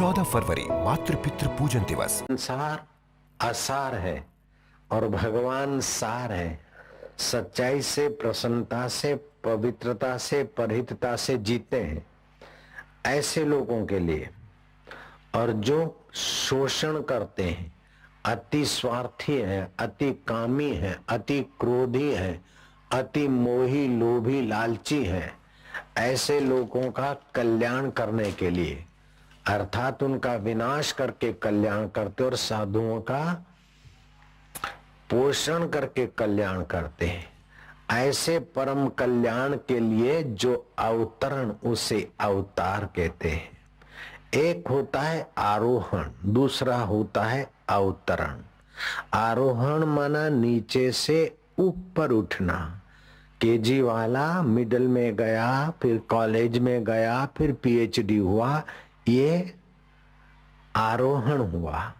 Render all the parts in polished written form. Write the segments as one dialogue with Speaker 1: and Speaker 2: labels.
Speaker 1: 14 फरवरी मातृ पितृ पूजन दिवस।
Speaker 2: संसार असार है और भगवान सार है। सच्चाई से, प्रसन्नता से, पवित्रता से, परिहितता से जीते हैं ऐसे लोगों के लिए। और जो शोषण करते हैं, अति स्वार्थी है, अति कामी है, अति क्रोधी है, अति मोही, लोभी, लालची है, ऐसे लोगों का कल्याण करने के लिए, अर्थात उनका विनाश करके कल्याण करते और साधुओं का पोषण करके कल्याण करते हैं। ऐसे परम कल्याण के लिए जो अवतरण, उसे अवतार कहते हैं। एक होता है आरोहण, दूसरा होता है अवतरण। आरोहण माना नीचे से ऊपर उठना। केजी वाला मिडिल में गया, फिर कॉलेज में गया, फिर पीएचडी हुआ, ये आरोहण हुआ।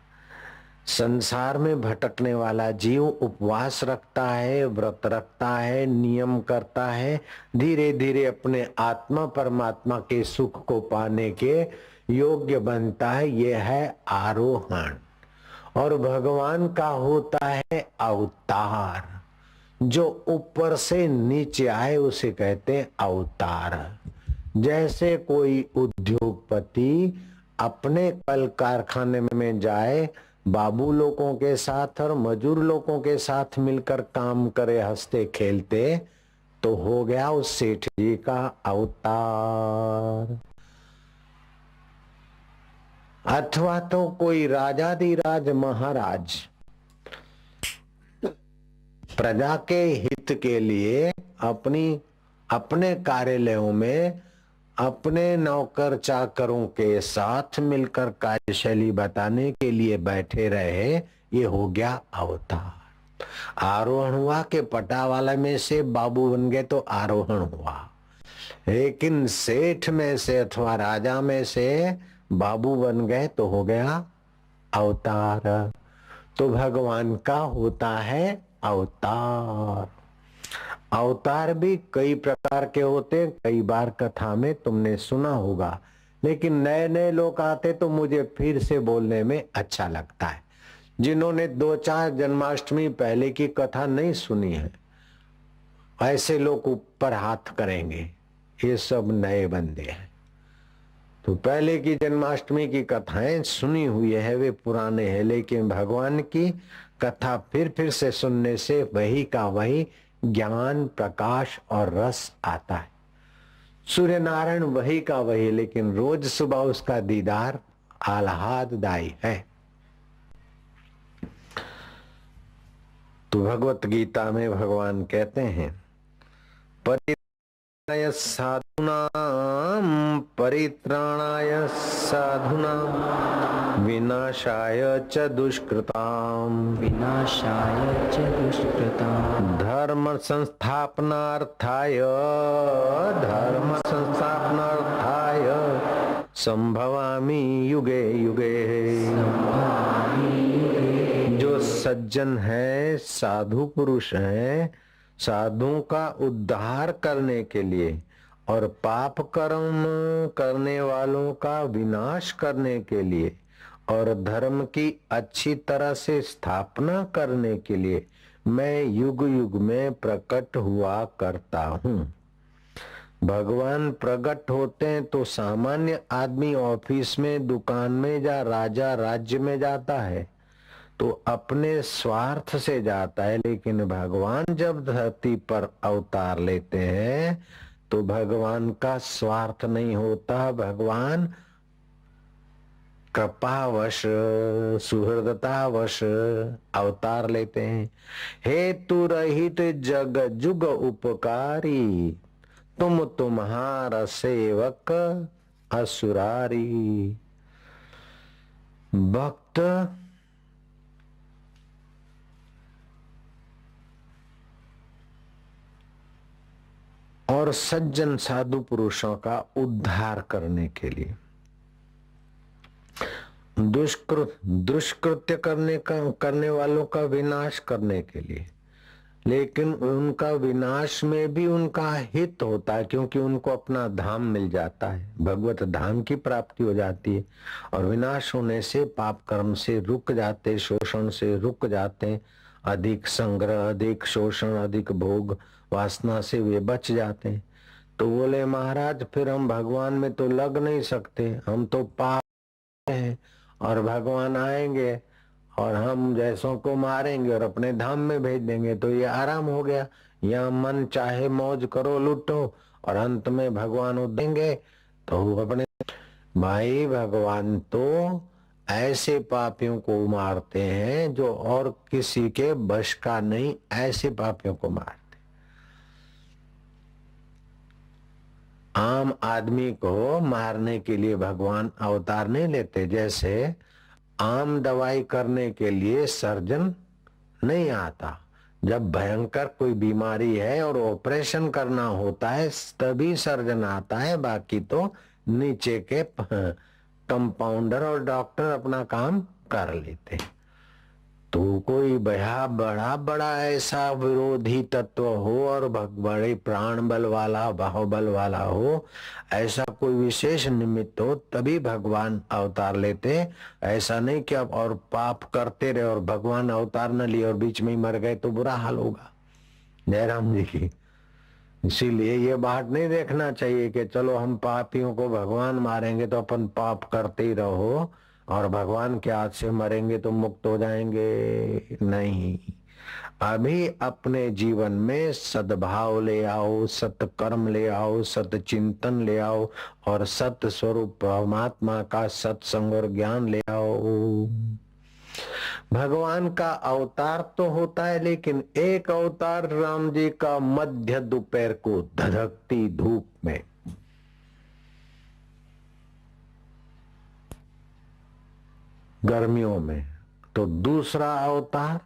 Speaker 2: संसार में भटकने वाला जीव उपवास रखता है, व्रत रखता है, नियम करता है, धीरे धीरे अपने आत्मा परमात्मा के सुख को पाने के योग्य बनता है। यह है आरोहण। और भगवान का होता है अवतार। जो ऊपर से नीचे आए उसे कहते हैं अवतार। जैसे कोई उद्योगपति अपने कल कारखाने में जाए, बाबू लोगों के साथ और मजूर लोगों के साथ मिलकर काम करे, हंसते खेलते, तो हो गया उस सेठ जी का अवतार। अथवा तो कोई राजाधिराज महाराज प्रजा के हित के लिए अपने कार्यालयों में अपने नौकर चाकरों के साथ मिलकर कार्यशैली बताने के लिए बैठे रहे, ये हो गया अवतार। आरोहण हुआ के पटावाला में से बाबू बन गए तो आरोहण हुआ, लेकिन सेठ में से अथवा राजा में से बाबू बन गए तो हो गया अवतार। तो भगवान का होता है अवतार। अवतार भी कई प्रकार के होते हैं, कई बार कथा में तुमने सुना होगा, लेकिन नए नए लोग आते तो मुझे फिर से बोलने में अच्छा लगता है। जिन्होंने 2-4 जन्माष्टमी पहले की कथा नहीं सुनी है, ऐसे लोग ऊपर हाथ करेंगे, ये सब नए बंदे हैं। तो पहले की जन्माष्टमी की कथाएं सुनी हुई है, वे पुराने हैं, लेकिन भगवान की कथा फिर से सुनने से वही का वही ज्ञान, प्रकाश और रस आता है। सूर्य नारायण वही का वही, लेकिन रोज सुबह उसका दीदार आह्लाददायी है। तो भगवत गीता में भगवान कहते हैं, परित्राणाय साधूनां परित्राणाय साधूनां विनाशाय च दुष्कृतां धर्म संस्थापनार्थाय संभवामि युगे युगे। जो सज्जन है, साधु पुरुष है, साधुओं का उद्धार करने के लिए और पाप कर्म करने वालों का विनाश करने के लिए और धर्म की अच्छी तरह से स्थापना करने के लिए मैं युग युग में प्रकट हुआ करता हूँ। भगवान प्रकट होते हैं तो सामान्य आदमी ऑफिस में, दुकान में या राजा राज्य में जाता है तो अपने स्वार्थ से जाता है, लेकिन भगवान जब धरती पर अवतार लेते हैं तो भगवान का स्वार्थ नहीं होता। भगवान कृपावश, सुहृदतावश अवतार लेते हैं। हेतु रहित जग जुग उपकारी, तुम तुम्हारा सेवक असुरारी। भक्त और सज्जन साधु पुरुषों का उद्धार करने के लिए, दुष्कृत्य करने वालों का विनाश करने के लिए, लेकिन उनका विनाश में भी उनका हित होता है, क्योंकि उनको अपना धाम मिल जाता है, भगवत धाम की प्राप्ति हो जाती है। और विनाश होने से पाप कर्म से रुक जाते, शोषण से रुक जाते, अधिक संग्रह, अधिक शोषण, अधिक भोग वासना से वे बच जाते हैं। तो बोले महाराज फिर हम भगवान में तो लग नहीं सकते, हम तो पाप हैं, और भगवान आएंगे और हम जैसों को मारेंगे और अपने धाम में भेज देंगे, तो ये आराम हो गया, यहाँ मन चाहे मौज करो लूटो और अंत में भगवान देंगे। तो अपने भाई भगवान तो ऐसे पापियों को मारते हैं जो और किसी के बश का नहीं, ऐसे पापियों को मारते। आम आदमी को मारने के लिए भगवान अवतार नहीं लेते, जैसे आम दवाई करने के लिए सर्जन नहीं आता। जब भयंकर कोई बीमारी है और ऑपरेशन करना होता है तभी सर्जन आता है, बाकी तो नीचे के कंपाउंडर और डॉक्टर अपना काम कर लेते। तो कोई बड़ा बड़ा ऐसा विरोधी तत्व हो और बड़े प्राण बल वाला, बाहुबल वाला हो, ऐसा कोई विशेष निमित्त हो तभी भगवान अवतार लेते। ऐसा नहीं कि अब और पाप करते रहे और भगवान अवतार न लिए और बीच में ही मर गए तो बुरा हाल होगा। जयराम जी की। इसीलिए ये बात नहीं देखना चाहिए कि चलो हम पापियों को भगवान मारेंगे तो अपन पाप करते ही रहो और भगवान के हाथ से मरेंगे तो मुक्त हो जाएंगे। नहीं, अभी अपने जीवन में सद्भाव ले आओ, सत्कर्म ले आओ, सत्चिंतन ले आओ और सत्य स्वरूप परमात्मा का सत्संग और ज्ञान ले आओ। भगवान का अवतार तो होता है, लेकिन एक अवतार राम जी का मध्य दोपहर को धधकती धूप में, गर्मियों में, तो दूसरा अवतार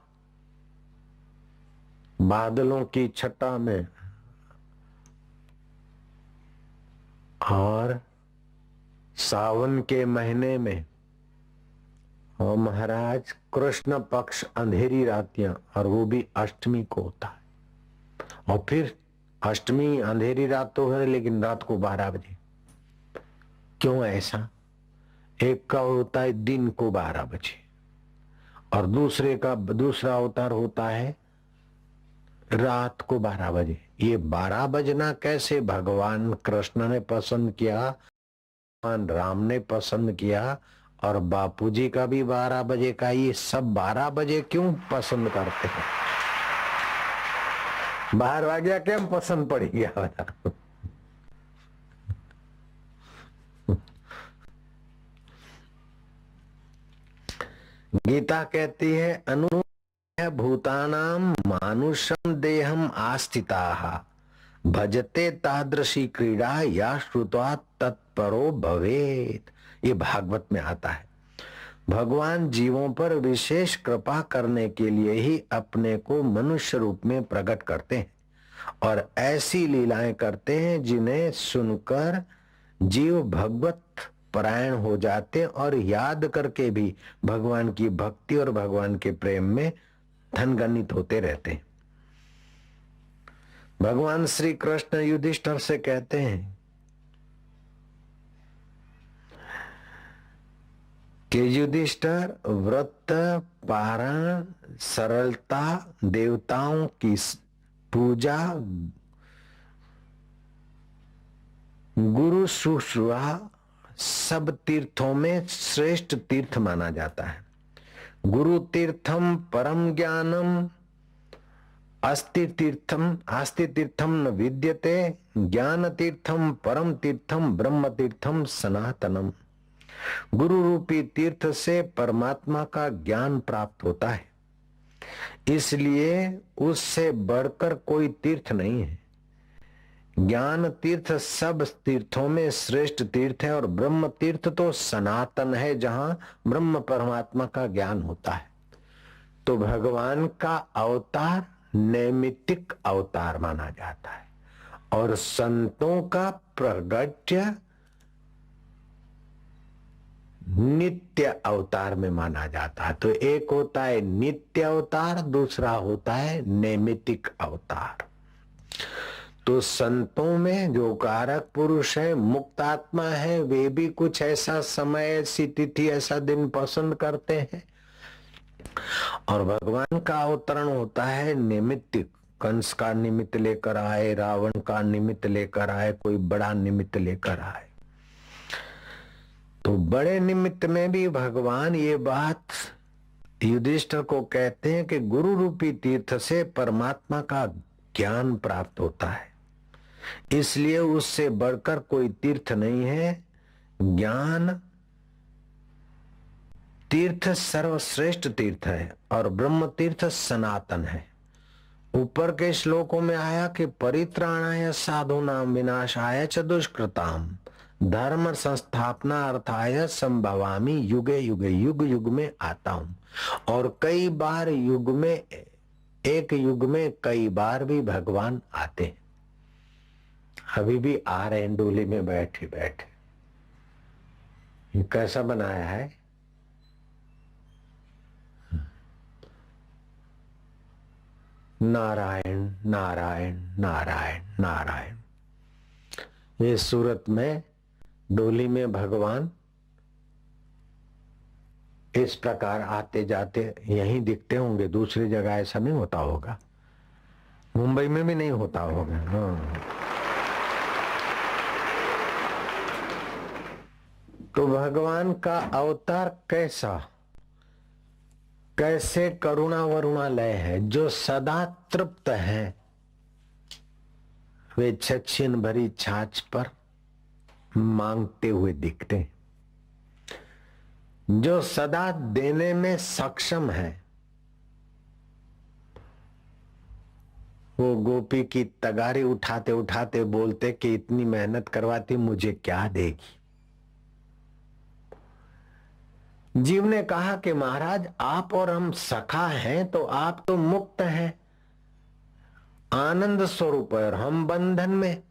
Speaker 2: बादलों की छटा में, और सावन के महीने में, और महाराज कृष्ण पक्ष अंधेरी रातियां, और वो भी अष्टमी को होता है। और फिर अष्टमी अंधेरी रात तो है लेकिन रात को 12 बजे। क्यों ऐसा? एक का होता है दिन को 12 बजे और दूसरे का दूसरा अवतार होता है रात को 12 बजे। ये 12 बजना कैसे भगवान कृष्ण ने पसंद किया, भगवान राम ने पसंद किया, और बापूजी का भी 12 बजे का। ये सब 12 बजे क्यों पसंद करते हैं? 12 बजे क्यों पसंद पड़ गया बता? गीता कहती है अनु भूतानाम मानुषम देहम आस्थिताः भजते तादृशी क्रीडा या श्रुत्वा तत्परो भवेत। ये भागवत में आता है। भगवान जीवों पर विशेष कृपा करने के लिए ही अपने को मनुष्य रूप में प्रकट करते हैं और ऐसी लीलाएं करते हैं जिन्हें सुनकर जीव भगवत परायण हो जाते और याद करके भी भगवान की भक्ति और भगवान के प्रेम में धनगणित होते रहते हैं। भगवान श्री कृष्ण युधिष्ठिर से कहते हैं कि युधिष्ठिर, व्रत पारण, सरलता, देवताओं की पूजा, गुरु शुश्रूषा सब तीर्थों में श्रेष्ठ तीर्थ माना जाता है। गुरु तीर्थम परम ज्ञानम, अस्ति तीर्थम न विद्यते, ज्ञान तीर्थम परम तीर्थम, ब्रह्म तीर्थम सनातनम। गुरु रूपी तीर्थ से परमात्मा का ज्ञान प्राप्त होता है, इसलिए उससे बढ़कर कोई तीर्थ नहीं है। ज्ञान तीर्थ सब तीर्थों में श्रेष्ठ तीर्थ है और ब्रह्म तीर्थ तो सनातन है, जहां ब्रह्म परमात्मा का ज्ञान होता है। तो भगवान का अवतार नैमित्तिक अवतार माना जाता है और संतों का प्रगट्य नित्य अवतार में माना जाता है। तो एक होता है नित्य अवतार, दूसरा होता है नैमित्तिक अवतार। तो संतों में जो कारक पुरुष है, मुक्त आत्मा है, वे भी कुछ ऐसा समय, ऐसी तिथि, ऐसा दिन पसंद करते हैं। और भगवान का अवतरण होता है निमित्तिक। कंस का निमित्त लेकर आए, रावण का निमित्त लेकर आए, कोई बड़ा निमित्त लेकर आए। तो बड़े निमित्त में भी भगवान ये बात युधिष्ठिर को कहते हैं कि गुरु रूपी तीर्थ से परमात्मा का ज्ञान प्राप्त होता है, इसलिए उससे बढ़कर कोई तीर्थ नहीं है। ज्ञान तीर्थ सर्वश्रेष्ठ तीर्थ है और ब्रह्म तीर्थ सनातन है। ऊपर के श्लोकों में आया कि परित्राणाय साधूनाम विनाशाय च दुष्कृताम धर्म संस्थापना अर्थाय संभवामि युगे युगे, युग युग में आता हूं। और कई बार युग में, एक युग में कई बार भी भगवान आते हैं। अभी भी आ रहे हैं डोली में बैठे बैठे। ये कैसा बनाया है? नारायण नारायण नारायण नारायण। ये सूरत में डोली में भगवान इस प्रकार आते जाते यहीं दिखते होंगे, दूसरी जगह ऐसा नहीं होता होगा, मुंबई में भी नहीं होता होगा। हाँ। तो भगवान का अवतार कैसे करुणा वरुणालय है। जो सदा तृप्त है वे छछीन भरी छाछ पर मांगते हुए दिखते। जो सदा देने में सक्षम है वो गोपी की तगारी उठाते उठाते बोलते कि इतनी मेहनत करवाती मुझे क्या देगी। जीव ने कहा कि महाराज आप और हम सखा हैं, तो आप तो मुक्त हैं, आनंद स्वरूप है, और हम बंधन में,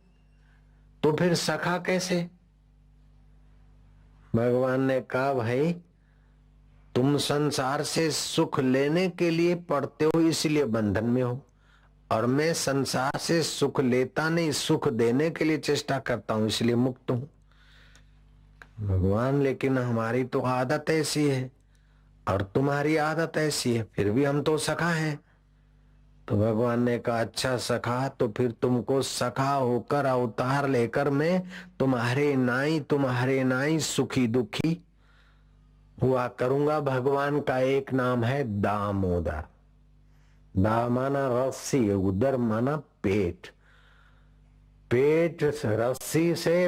Speaker 2: तो फिर सखा कैसे? भगवान ने कहा भाई तुम संसार से सुख लेने के लिए पढ़ते हो इसलिए बंधन में हो, और मैं संसार से सुख लेता नहीं, सुख देने के लिए चेष्टा करता हूं इसलिए मुक्त हूं। भगवान लेकिन हमारी तो आदत ऐसी है और तुम्हारी आदत ऐसी है, फिर भी हम तो सखा हैं। तो भगवान ने कहा अच्छा सखा, तो फिर तुमको सखा होकर अवतार लेकर मैं तुम्हारे नाई सुखी दुखी हुआ करूंगा। भगवान का एक नाम है दामोदर। दा माना रस्सी, उदर माना पेट, पेट रस्सी से,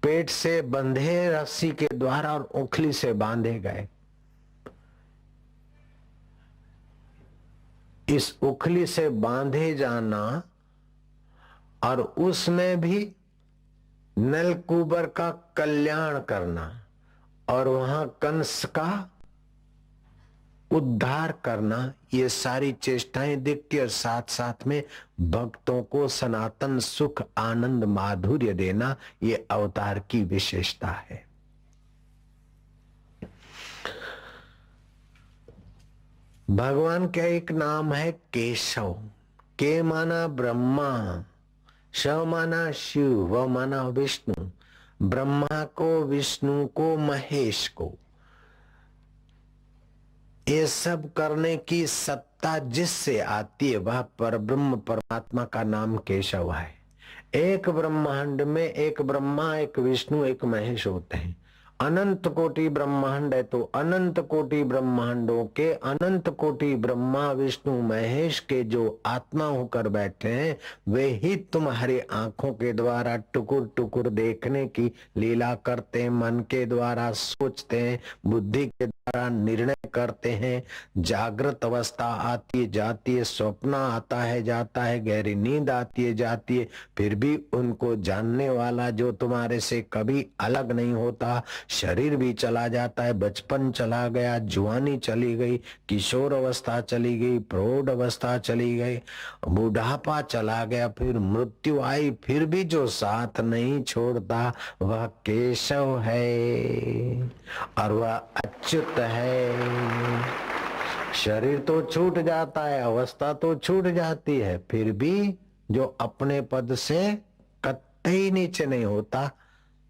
Speaker 2: पेट से बंधे रस्सी के द्वारा और उखली से बांधे गए। इस उखली से बांधे जाना और उसमें भी नलकूबर का कल्याण करना और वहां कंस का उद्धार करना, ये सारी चेष्टाएं दिखती और साथ साथ में भक्तों को सनातन सुख आनंद माधुर्य देना, ये अवतार की विशेषता है। भगवान का एक नाम है केशव। के माना ब्रह्मा, श माना शिव, व माना विष्णु। ब्रह्मा को, विष्णु को, महेश को, ये सब करने की सत्ता जिससे आती है वह परब्रह्म परमात्मा का नाम केशव है। एक ब्रह्मांड में एक ब्रह्मा, एक विष्णु, एक महेश होते हैं। अनंत कोटि ब्रह्मांड है तो अनंत कोटि ब्रह्मांडों के अनंत कोटि ब्रह्मा विष्णु महेश के जो आत्मा होकर बैठे हैं वे ही तुम्हारे आंखों के द्वारा टुकुर टुकुर देखने की लीला करते हैं, मन के द्वारा सोचते हैं, बुद्धि के द्वारा निर्णय करते हैं। जागृत अवस्था आती है जाती है, स्वप्न आता है जाता है, गहरी नींद आती है जाती है, फिर भी उनको जानने वाला जो तुम्हारे से कभी अलग नहीं होता। शरीर भी चला जाता है, बचपन चला गया, जुआनी चली गई, किशोर अवस्था चली गई, प्रौढ़ अवस्था चली गई, बुढ़ापा चला गया, फिर मृत्यु आई, फिर भी जो साथ नहीं छोड़ता वह केशव है और वह अच्युत है। शरीर तो छूट जाता है, अवस्था तो छूट जाती है, फिर भी जो अपने पद से कतई नीचे नहीं होता।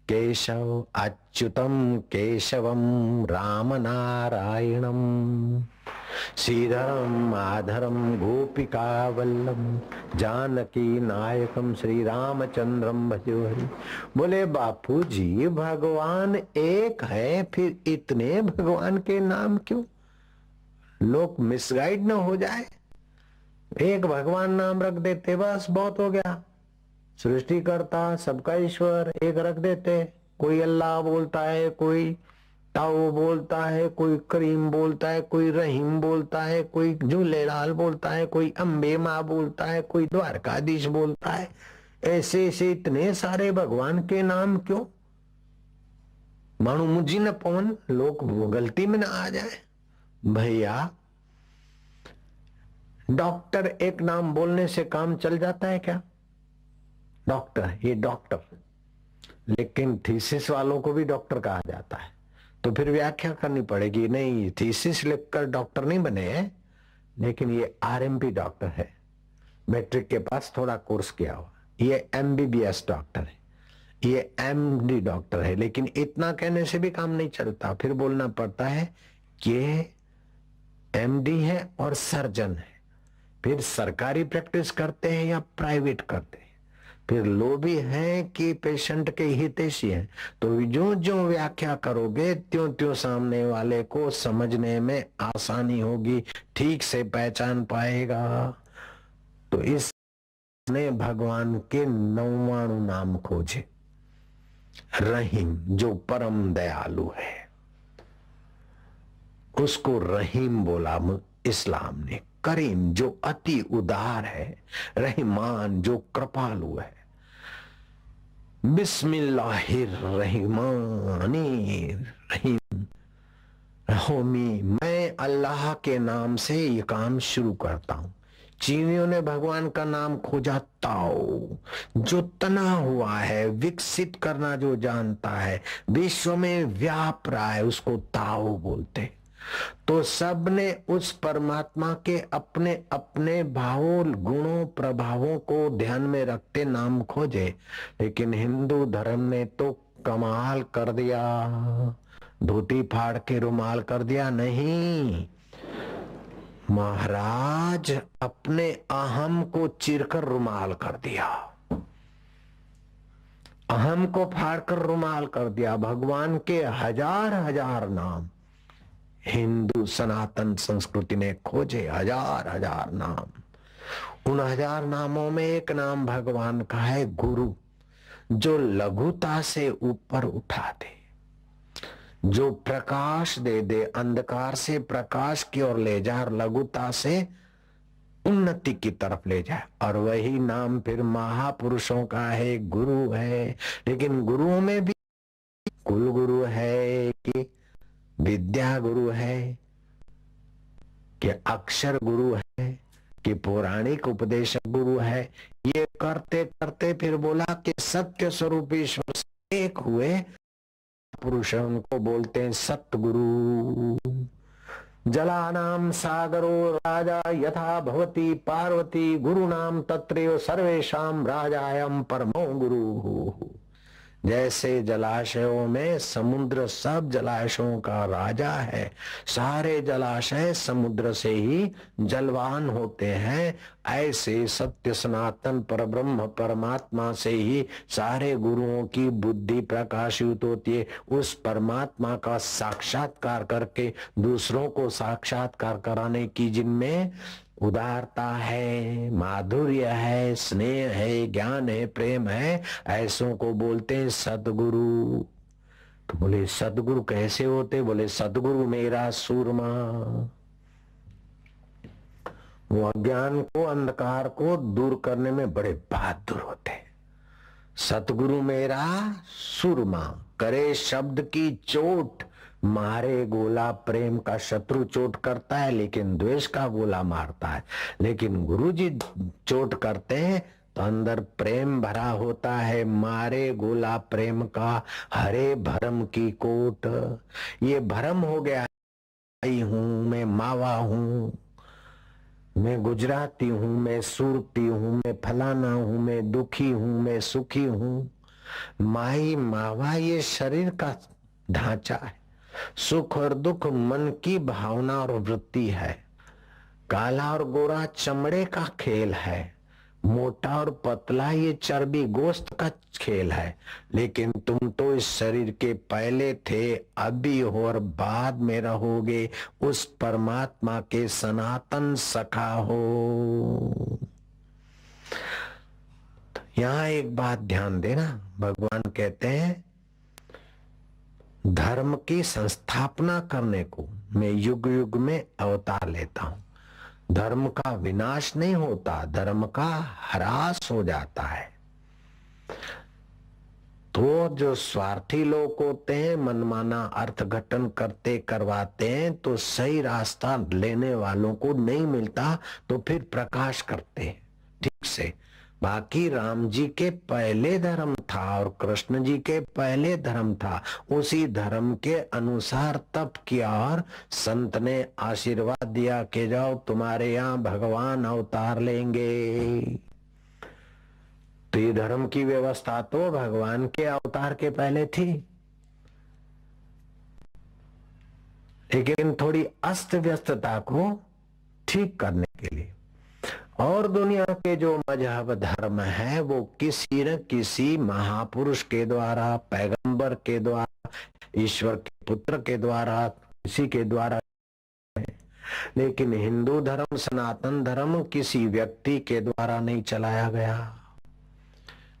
Speaker 2: केशव अच्युतम केशवम राम नारायणम श्रीधरम माधरम गोपिका वल्लभ जानकी नायकम श्री रामचंद्रम भजो हरि। बोले बापू जी भगवान एक है, फिर इतने भगवान के नाम क्यों? लोग मिसगाइड न हो जाए। एक भगवान नाम रख देते बस बहुत हो गया। सृष्टि करता सबका ईश्वर एक रख देते। कोई अल्लाह बोलता है, कोई ताऊ बोलता है, कोई करीम बोलता है, कोई रहीम बोलता है, कोई झूलेलाल बोलता है, कोई अम्बे माँ बोलता है, कोई द्वारकाधीश बोलता है। ऐसे ऐसे इतने सारे भगवान के नाम क्यों? मानो मुझी न पवन लोग गलती में न आ जाए। भैया डॉक्टर एक नाम बोलने से काम चल जाता है क्या? डॉक्टर, ये डॉक्टर, लेकिन थीसिस वालों को भी डॉक्टर कहा जाता है, तो फिर व्याख्या करनी पड़ेगी। नहीं, थीसिस लिखकर डॉक्टर नहीं बने हैं, लेकिन ये आरएमपी डॉक्टर है, मैट्रिक के पास थोड़ा कोर्स किया हुआ। ये एमबीबीएस डॉक्टर है, ये एमडी डॉक्टर है, लेकिन इतना कहने से भी काम नहीं चलता। फिर बोलना पड़ता है कि एमडी है और सर्जन है। फिर सरकारी प्रैक्टिस करते हैं या प्राइवेट करते हैं, फिर लोभी हैं कि पेशेंट के हितैषी हैं। तो जो जो व्याख्या करोगे त्यों त्यों सामने वाले को समझने में आसानी होगी, ठीक से पहचान पाएगा। तो इसने भगवान के 99 नाम खोजे। रहीम जो परम दयालु है उसको रहीम बोला इस्लाम ने। करीम जो अति उदार है, रहमान जो कृपालु है। बिस्मिल्लाहिर्रहमानिर्रहीम। होमी, मैं अल्लाह के नाम से ये काम शुरू करता हूं। चीनियों ने भगवान का नाम खोजा ताओ, जो तना हुआ है, विकसित करना जो जानता है, विश्व में व्याप रहा है, उसको ताओ बोलते। तो सबने उस परमात्मा के अपने अपने भावों गुणों प्रभावों को ध्यान में रखते नाम खोजे। लेकिन हिंदू धर्म ने तो कमाल कर दिया, धोती फाड़ के रुमाल कर दिया। नहीं महाराज, अपने अहम को चीरकर रुमाल कर दिया, अहम को फाड़कर रुमाल कर दिया। भगवान के हजार हजार नाम हिंदू सनातन संस्कृति ने खोजे, हजार हजार नाम। उन हजार नामों में एक नाम भगवान का है गुरु, जो लघुता से ऊपर उठा दे, जो प्रकाश दे दे, अंधकार से प्रकाश की ओर ले जाए और लघुता से उन्नति की तरफ ले जाए। और वही नाम फिर महापुरुषों का है, गुरु है। लेकिन गुरुओं में भी कुल गुरु है कि विद्या गुरु है कि अक्षर गुरु है कि पौराणिक उपदेशक गुरु है। ये करते करते फिर बोला कि सत्य स्वरूप ईश्वर से एक हुए पुरुष, उनको बोलते हैं सतगुरु। जलानाम सागरो राजा यथा भवती पार्वती, गुरु नाम तत्रैव सर्वेषां राजायं परमो गुरु। जैसे जलाशयों में समुद्र सब जलाशयों का राजा है, सारे जलाशय समुद्र से ही जलवान होते हैं, ऐसे सत्य सनातन परब्रह्म परमात्मा से ही सारे गुरुओं की बुद्धि प्रकाशित होती है। उस परमात्मा का साक्षात्कार करके दूसरों को साक्षात्कार कराने की जिनमें उदारता है, माधुर्य है, स्नेह है, ज्ञान है, प्रेम है, ऐसों को बोलते हैं सदगुरु। तो बोले सदगुरु कैसे होते? बोले सदगुरु मेरा सूरमा, वो अज्ञान को, अंधकार को दूर करने में बड़े बहादुर होते। सतगुरु मेरा सूरमा, करे शब्द की चोट, मारे गोला। प्रेम का शत्रु चोट करता है लेकिन द्वेष का गोला मारता है, लेकिन गुरु जी चोट करते हैं तो अंदर प्रेम भरा होता है। मारे गोला प्रेम का, हरे भरम की कोट। ये भरम हो गया, आई हूं मैं, मावा हूं मैं, गुजराती हूं मैं, सूरती हूं मैं, फलाना हूं मैं, दुखी हूं मैं, सुखी हूं। माई मावा ये शरीर का ढांचा है। सुख और दुख मन की भावना और वृत्ति है। काला और गोरा चमड़े का खेल है। मोटा और पतला ये चर्बी गोश्त का खेल है। लेकिन तुम तो इस शरीर के पहले थे, अभी हो और बाद में रहोगे। उस परमात्मा के सनातन सखा हो। यहां एक बात ध्यान देना, भगवान कहते हैं धर्म की संस्थापना करने को मैं युग युग में अवतार लेता हूं। धर्म का विनाश नहीं होता, धर्म का ह्रास हो जाता है। तो जो स्वार्थी लोग होते हैं, मनमाना अर्थघटन करते करवाते हैं, तो सही रास्ता लेने वालों को नहीं मिलता तो फिर प्रकाश करते हैं ठीक से। बाकी राम जी के पहले धर्म था और कृष्ण जी के पहले धर्म था, उसी धर्म के अनुसार तप किया और संत ने आशीर्वाद दिया कि जाओ तुम्हारे यहाँ भगवान अवतार लेंगे। तो ये धर्म की व्यवस्था तो भगवान के अवतार के पहले थी, लेकिन थोड़ी अस्त व्यस्तता को ठीक करने के लिए। और दुनिया के जो मजहब धर्म है वो किसी न किसी महापुरुष के द्वारा, पैगंबर के द्वारा, ईश्वर के पुत्र के द्वारा, किसी के द्वारा। लेकिन हिंदू धर्म, सनातन धर्म किसी व्यक्ति के द्वारा नहीं चलाया गया,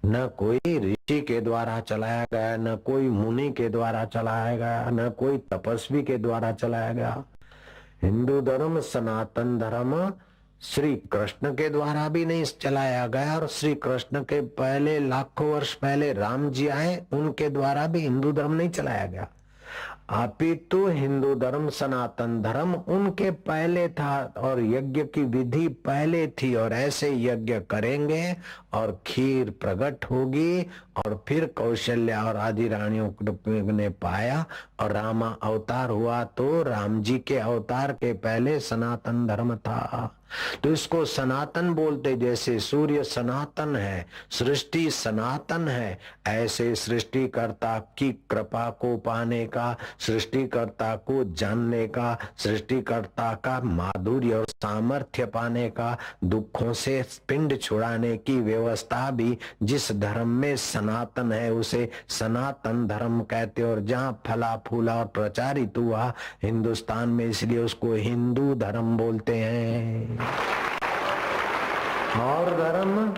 Speaker 2: न कोई ऋषि के द्वारा चलाया गया, न कोई मुनि के द्वारा चलाया गया, न कोई तपस्वी के द्वारा चलाया गया। हिंदू धर्म, सनातन धर्म श्री कृष्ण के द्वारा भी नहीं चलाया गया, और श्री कृष्ण के पहले लाखों वर्ष पहले राम जी आए, उनके द्वारा भी हिंदू धर्म नहीं चलाया गया। अपितु हिंदू धर्म, सनातन धर्म उनके पहले था और यज्ञ की विधि पहले थी, और ऐसे यज्ञ करेंगे और खीर प्रकट होगी, और फिर कौशल्या और आदि रानियों ने पाया और रामा अवतार हुआ। तो राम जी के अवतार के पहले सनातन धर्म था। तो इसको सनातन बोलते, जैसे सूर्य सनातन है, सृष्टि सनातन है, ऐसे सृष्टिकर्ता की कृपा को पाने का, सृष्टिकर्ता को जानने का, सृष्टिकर्ता का माधुर्य और सामर्थ्य पाने का, दुखों से पिंड छुड़ाने की व्यवस्था भी जिस धर्म में सनातन है उसे सनातन धर्म कहते। और जहां फला फूला और प्रचारित हुआ हिंदुस्तान में, इसलिए उसको हिंदू धर्म बोलते हैं। और धर्म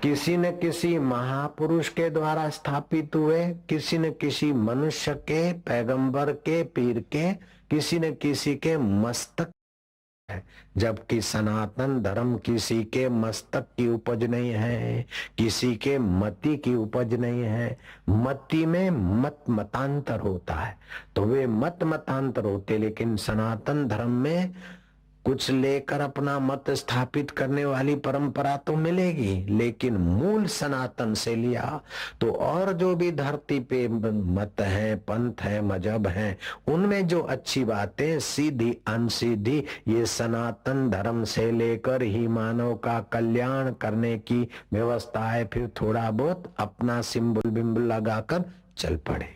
Speaker 2: किसी न किसी महापुरुष के द्वारा स्थापित हुए, किसी न किसी मनुष्य के, पैगंबर के, पीर के, किसी न किसी के मस्तक है। जबकि सनातन धर्म किसी के मस्तक की उपज नहीं है, किसी के मति की उपज नहीं है। मति में मत मतांतर होता है, तो वे मत मतांतर होते, लेकिन सनातन धर्म में कुछ लेकर अपना मत स्थापित करने वाली परंपरा तो मिलेगी, लेकिन मूल सनातन से लिया। तो और जो भी धरती पे मत है, पंथ है, मजहब है, उनमें जो अच्छी बातें सीधी अनसीधी, ये सनातन धर्म से लेकर ही मानव का कल्याण करने की व्यवस्था है। फिर थोड़ा बहुत अपना सिंबल बिंबल लगाकर चल पड़े।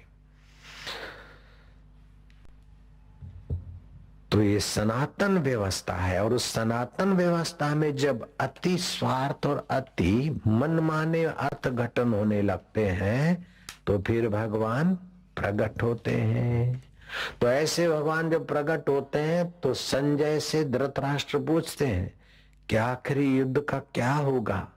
Speaker 2: तो ये सनातन व्यवस्था है, और उस सनातन व्यवस्था में जब अति स्वार्थ और अति मनमाने अर्थघटन होने लगते हैं तो फिर भगवान प्रकट होते हैं। तो ऐसे भगवान जब प्रकट होते हैं तो संजय से धृतराष्ट्र पूछते हैं कि आखिरी युद्ध का क्या होगा।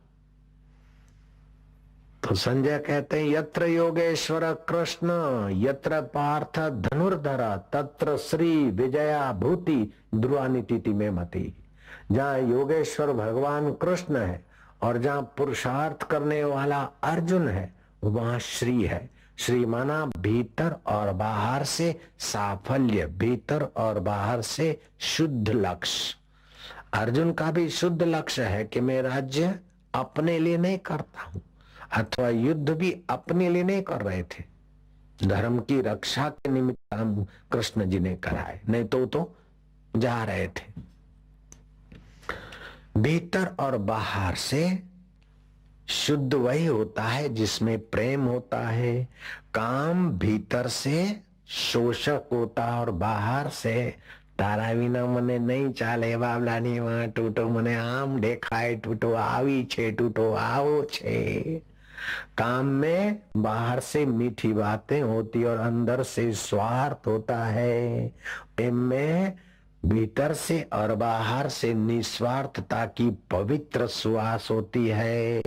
Speaker 2: तो संजय कहते हैं यत्र योगेश्वर कृष्ण यत्र पार्थ धनुर्धर तत्र श्री विजया भूति ध्रुवानिति में मति। जहाँ योगेश्वर भगवान कृष्ण है और जहाँ पुरुषार्थ करने वाला अर्जुन है वहां श्री है। श्री माना भीतर और बाहर से साफल्य, भीतर और बाहर से शुद्ध लक्ष्य। अर्जुन का भी शुद्ध लक्ष्य है कि मैं राज्य अपने लिए नहीं करता हूं, अथवा युद्ध भी अपने लिए नहीं कर रहे थे, धर्म की रक्षा के निमित्त कृष्ण जी ने कराए, नहीं तो जा रहे थे। भीतर और बाहर से शुद्ध वही होता है जिसमें प्रेम होता है। काम भीतर से शोषक होता और बाहर से तारा विना मने नहीं चाले बाबलानी वहां टूटो मने आम देखाय टूटो आवी छे टूटो आओ छे। काम में बाहर से मीठी बातें होती और अंदर से स्वार्थ होता है। प्रेम में भीतर से और बाहर से निस्वार्थता की पवित्र सुवास होती है।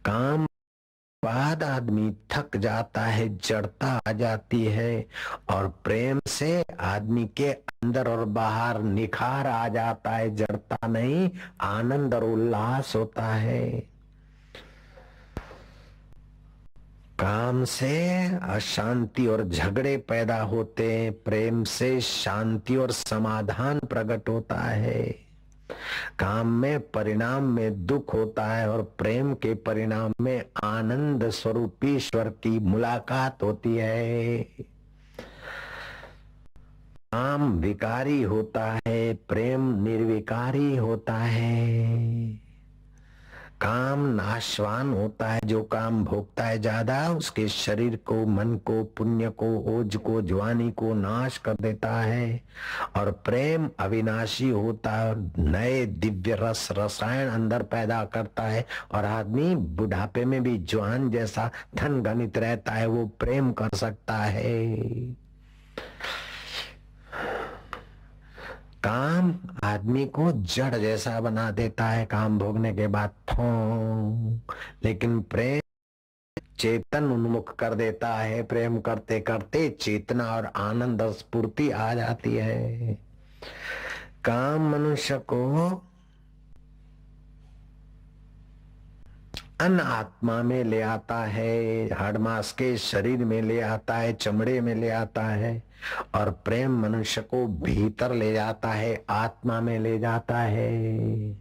Speaker 2: काम बाद आदमी थक जाता है, जड़ता आ जाती है, और प्रेम से आदमी के अंदर और बाहर निखार आ जाता है, जड़ता नहीं, आनंद और उल्लास होता है। काम से अशांति और झगड़े पैदा होते हैं, प्रेम से शांति और समाधान प्रकट होता है। काम में परिणाम में दुख होता है और प्रेम के परिणाम में आनंद स्वरूप ईश्वर की मुलाकात होती है। काम विकारी होता है, प्रेम निर्विकारी होता है। काम नाशवान होता है, जो काम भोगता है ज्यादा उसके शरीर को, मन को, पुण्य को, ओज को, जवानी को नाश कर देता है। और प्रेम अविनाशी होता है, नए दिव्य रस रसायन अंदर पैदा करता है और आदमी बुढ़ापे में भी जवान जैसा धन गणित रहता है, वो प्रेम कर सकता है। काम आदमी को जड़ जैसा बना देता है काम भोगने के बाद, लेकिन प्रेम चेतन उन्मुख कर देता है। प्रेम करते करते चेतना और आनंद और स्फूर्ति आ जाती है। काम मनुष्य को अन्न आत्मा में ले आता है, हाड़ मांस के शरीर में ले आता है, चमड़े में ले आता है, और प्रेम मनुष्य को भीतर ले जाता है, आत्मा में ले जाता है।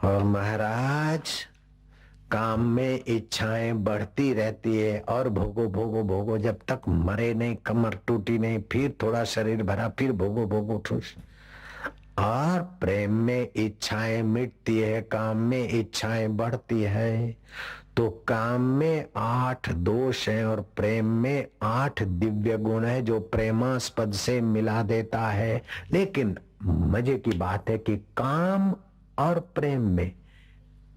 Speaker 2: और महाराज काम में इच्छाएं बढ़ती रहती है और भोगो भोगो भोगो जब तक मरे नहीं, कमर टूटी नहीं, फिर थोड़ा शरीर भरा, फिर भोगो भोगो ठूस। और प्रेम में इच्छाएं मिटती है, काम में इच्छाएं बढ़ती है। तो काम में 8 दोष हैं और प्रेम में 8 दिव्य गुण है जो प्रेमास्पद से मिला देता है। लेकिन मजे की बात है कि काम और प्रेम में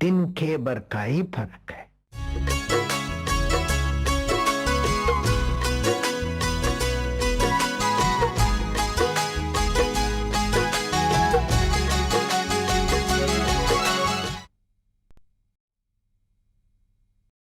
Speaker 2: तिनके बर का ही फर्क है।